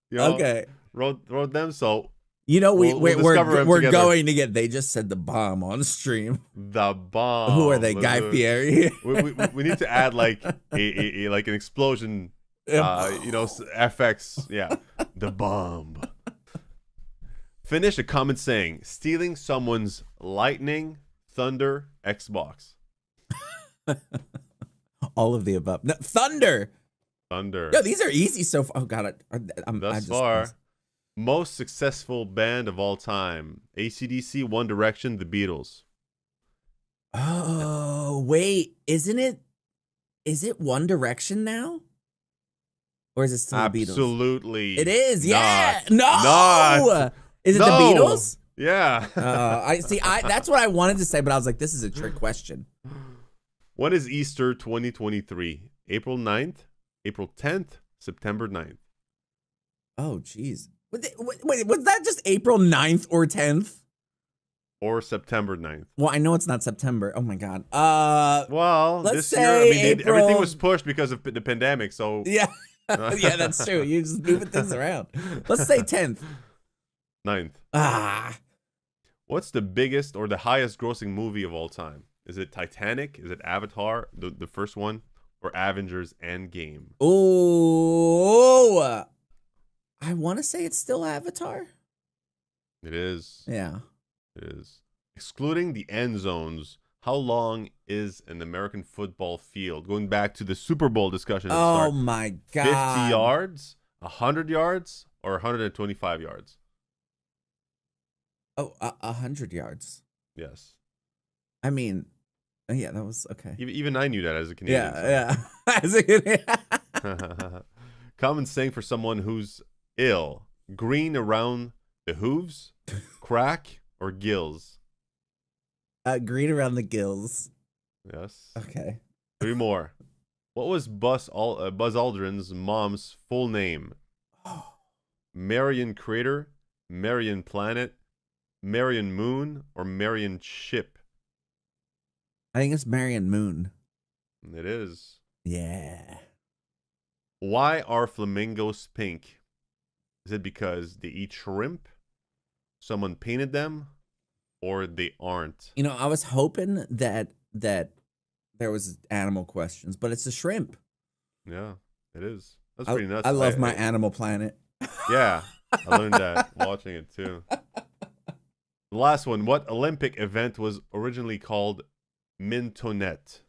you know, Okay. wrote them. So you know, we'll discover them we're together. going to get. They just said the bomb on stream. The bomb. Who are they? Guy Fieri. we need to add like a like an explosion. You know, FX. Yeah, the bomb. Finish a comment saying stealing someone's lightning, thunder, Xbox. All of the above. No, thunder. Thunder. Yo, these are easy so far. Oh god, Thus far, most successful band of all time: AC/DC, One Direction, The Beatles. Oh wait, isn't it? Is it One Direction now? Or is it still the Beatles? Absolutely. It is. Yeah. Not. No. Not. Is it No. the Beatles? Yeah. I see. That's what I wanted to say, but I was like, this is a trick question. When is Easter 2023? April 9th, April 10th, September 9th. Oh, geez. Wait, was that just April 9th or 10th? Or September 9th. Well, I know it's not September. Oh my god. Well, let's this say year, I mean, April... everything was pushed because of the pandemic, so... Yeah. Yeah, that's true. You just moving things around. Let's say 10th. 9th. Ah. What's the biggest or the highest grossing movie of all time? Is it Titanic? Is it Avatar, the first one? Or Avengers Endgame? Oh. I want to say it's still Avatar. It is. Yeah. It is. Excluding the end zones, how long is an American football field? Going back to the Super Bowl discussion at the start. Oh my god. 50 yards, 100 yards, or 125 yards? Oh, 100 yards. Yes. I mean, yeah, that was okay. Even I knew that as a Canadian. Yeah. As a Canadian. Common saying for someone who's ill: green around the hooves, crack, or gills? Green around the gills. Yes. Okay. 3 more. What was Buzz Aldrin's mom's full name? Marion Crater, Marion Planet, Marion Moon, or Marion Ship? I think it's Marion Moon. It is. Yeah. Why are flamingos pink? Is it because they eat shrimp, someone painted them, or they aren't? You know, I was hoping that there was animal questions, but it's a shrimp. Yeah, it is. That's pretty nuts. I love my Animal Planet. Yeah, I learned that watching it too. The last one. What Olympic event was originally called mintonette?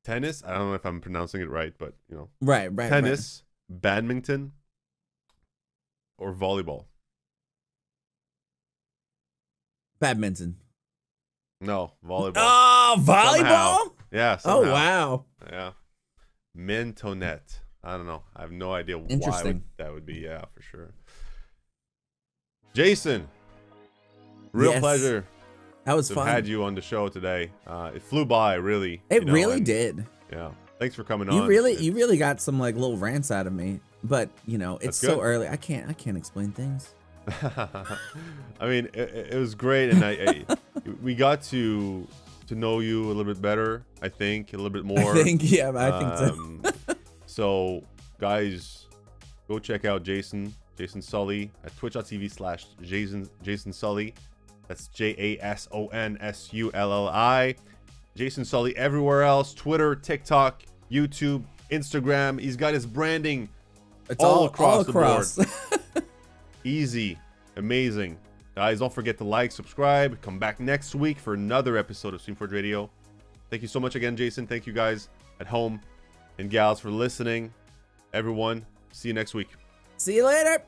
Tennis. I don't know if I'm pronouncing it right, but you know. Right. Tennis, badminton, or volleyball? Badminton. No, volleyball. Oh, volleyball? Somehow. Yeah. Oh, somehow. wow. Yeah. Mintonette. I don't know. I have no idea Interesting. why that would be. Yeah, for sure. Jason, real Yes. pleasure That was to fun. have had you on the show today. It flew by, really. It you know, really and, did. Yeah. Thanks for coming You on. really got some like little rants out of me, but you know, it's That's so good. early. I can't explain things. I mean, it was great, and we got to know you a little bit better. I think a little bit more. I think so. So, guys, go check out JasonSulli at twitch.tv/JasonSulli. That's JasonSulli. JasonSulli everywhere else: Twitter, TikTok, YouTube, Instagram. He's got his branding It's all across the board. across. Easy. Amazing. Guys, don't forget to like, subscribe. Come back next week for another episode of Streamforge Radio. Thank you so much again, Jason. Thank you guys at home and gals for listening. Everyone, see you next week. See you later.